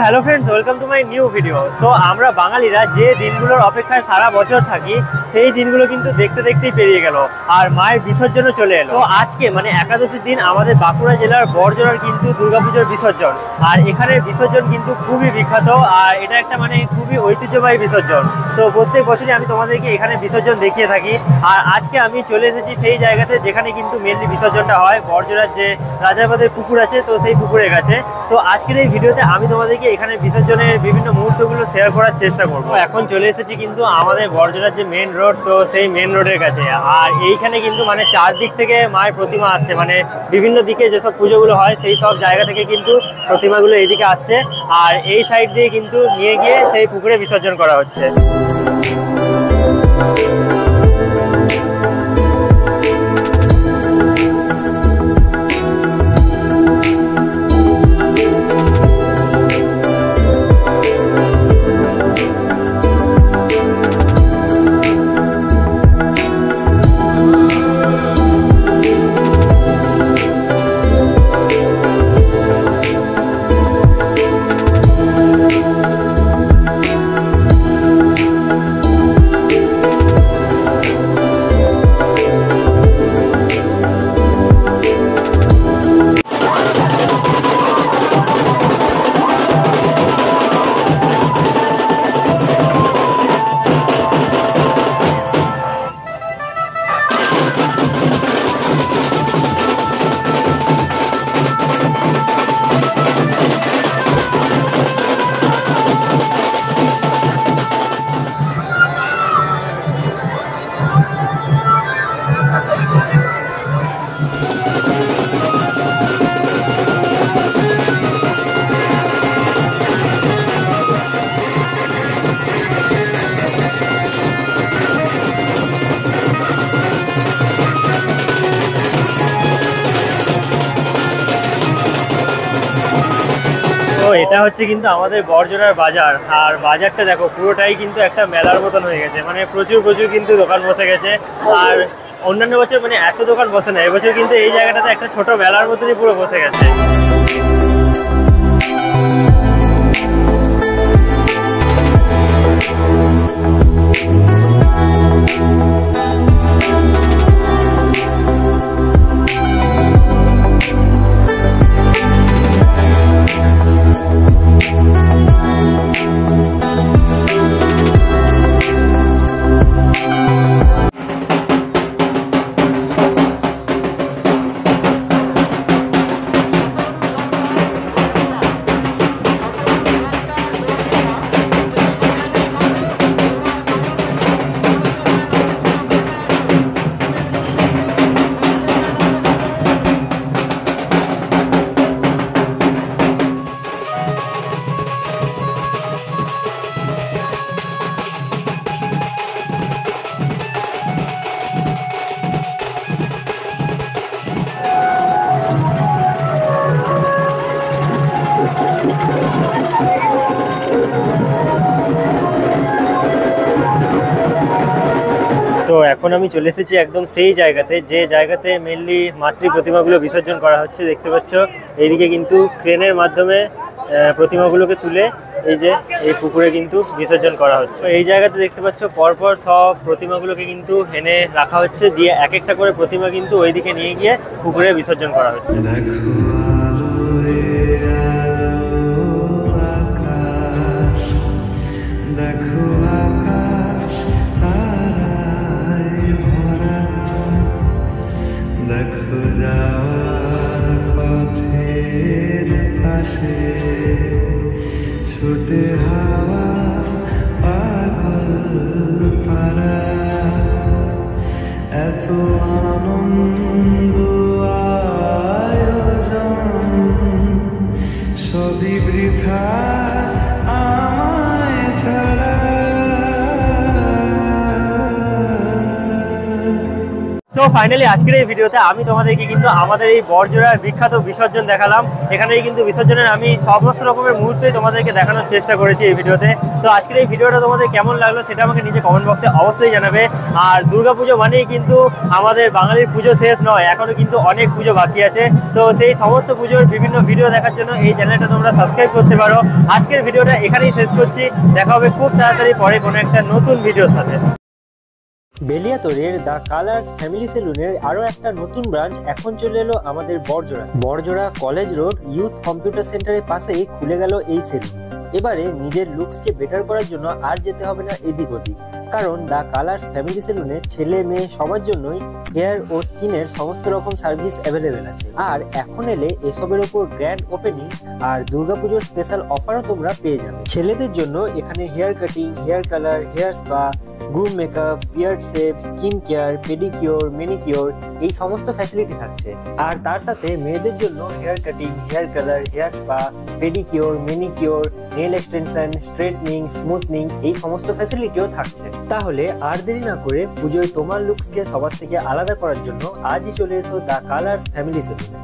Hello friends, welcome to my new video. তো আমরা বাঙালিরা যে দিনগুলোর অপেক্ষায় সারা বছর থাকি সেই দিনগুলো কিন্তু দেখতে দেখতেই পেরিয়ে গেল, আর মায়ের বিসর্জনও চলে এলো। তো আজকে মানে একাদশীর দিন আমাদের বাঁকুড়া জেলার বড়জোড়ার কিন্তু দুর্গাপুজোর বিসর্জন। আর এখানের বিসর্জন কিন্তু খুবই বিখ্যাত, আর এটা একটা মানে খুবই ঐতিহ্যবাহী বিসর্জন। তো প্রত্যেক বছরই আমি তোমাদেরকে এখানে বিসর্জন দেখিয়ে থাকি। আর আজকে আমি চলে এসেছি সেই জায়গাতে যেখানে কিন্তু মেনলি বিসর্জনটা হয়, বড়জোড়ার যে রাজারবাদের পুকুর আছে, তো সেই পুকুরের কাছে। তো আজকের এই ভিডিওতে আমি তোমাদেরকে এখানে বিসর্জনের বিভিন্ন মুহূর্তগুলো শেয়ার করার চেষ্টা করব। এখন চলে এসেছি কিন্তু আমাদের বড়জোড়ার যে মেন রোড, তো সেই মেন রোডের কাছে। আর এইখানে কিন্তু মানে চারদিক থেকে মায়ের প্রতিমা আসছে, মানে বিভিন্ন দিকে যেসব পুজোগুলো হয় সেই সব জায়গা থেকে কিন্তু প্রতিমাগুলো এইদিকে আসছে, আর এই সাইড দিয়ে কিন্তু নিয়ে গিয়ে সেই পুকুরে বিসর্জন করা হচ্ছে। এটা হচ্ছে কিন্তু আমাদের বড়জোড়ার বাজার। আর বাজারটা দেখো পুরোটাই কিন্তু একটা মেলার মতন হয়ে গেছে, মানে প্রচুর কিন্তু দোকান বসে গেছে। আর অন্যান্য বছর মানে এত দোকান বসে না, এবছর কিন্তু এই জায়গাটাতে একটা ছোট মেলার মতনই পুরো বসে গেছে। তো এখন আমি চলে এসেছি একদম সেই জায়গাতে, যে জায়গাতে মেনলি মাতৃ প্রতিমাগুলো বিসর্জন করা হচ্ছে। দেখতে পাচ্ছ এইদিকে কিন্তু ক্রেনের মাধ্যমে প্রতিমাগুলোকে তুলে এই যে এই পুকুরে কিন্তু বিসর্জন করা হচ্ছে। এই জায়গাতে দেখতে পাচ্ছ পরপর সব প্রতিমাগুলোকে কিন্তু এনে রাখা হচ্ছে, দিয়ে এক একটা করে প্রতিমা কিন্তু ওইদিকে নিয়ে গিয়ে পুকুরে বিসর্জন করা হচ্ছে। ছুটে হাওয়া পাগল পারা, এত আনন্দ আয়োজন সবই বৃথা আমায় ছাড়া। সো তো ফাইনালি আজকের এই ভিডিওতে আমি তোমাদেরকে কিন্তু আমাদের এই বড়জোড়ার বিখ্যাত বিসর্জন দেখালাম। এখানে কিন্তু বিসর্জনের আমি সমস্ত রকমের মুহূর্তই তোমাদেরকে দেখানোর চেষ্টা করেছি এই ভিডিওতে। তো আজকের এই ভিডিওটা তোমাদের কেমন লাগলো সেটা আমাকে নিচে কমেন্ট বক্সে অবশ্যই জানাবে। আর দুর্গাপুজো মানেই কিন্তু আমাদের বাঙালির পুজো শেষ নয়, এখনো কিন্তু অনেক পুজো বাকি আছে। তো সেই সমস্ত পুজোর বিভিন্ন ভিডিও দেখার জন্য এই চ্যানেলটা তোমরা সাবস্ক্রাইব করতে পারো। আজকের ভিডিওটা এখানেই শেষ করছি, দেখা হবে খুব তাড়াতাড়ি পরে কোনো একটা নতুন ভিডিওর সাথে। বেলিয়াতোড়ের দ্য কালার্স ফ্যামিলি সেলুনের আরও একটা নতুন ব্রাঞ্চ এখন চলে এলো আমাদের Barjora college road youth computer সেন্টারের পাশেই খুলে গেল এই সেলুন। এবারে নিজের লুকসকে বেটার করার জন্য আর যেতে হবে না এদিক ওদিক, কারণ দ্য কালার্স ফ্যামিলি সেলুনে ছেলে মেয়ে সবার জন্যই হেয়ার ও স্কিনের সমস্ত রকম সার্ভিস অ্যাভেলেবেল আছে। আর এখন এলে এসবের ওপর গ্র্যান্ড ওপেনিং আর দুর্গাপুজোর স্পেশাল অফারও তোমরা পেয়ে যাবে। ছেলেদের জন্য এখানে hair cutting, hair colour, hair spa, groom makeup, beard shape, skin care, pedicure, manicure এই সমস্ত ফ্যাসিলিটি থাকছে। আর তার সাথে মেয়েদের জন্য hair cutting, hair colour, hair spa, pedicure, manicure, nail extension, straightening, smoothing এই সমস্ত ফ্যাসিলিটিও থাকছে। তাহলে আর দেরি না করে পুজোয় তোমার লুকসকে সবার থেকে আলাদা করার জন্য আজই চলে এসো দ্য কালার্স ফ্যামিলি সেলুনে।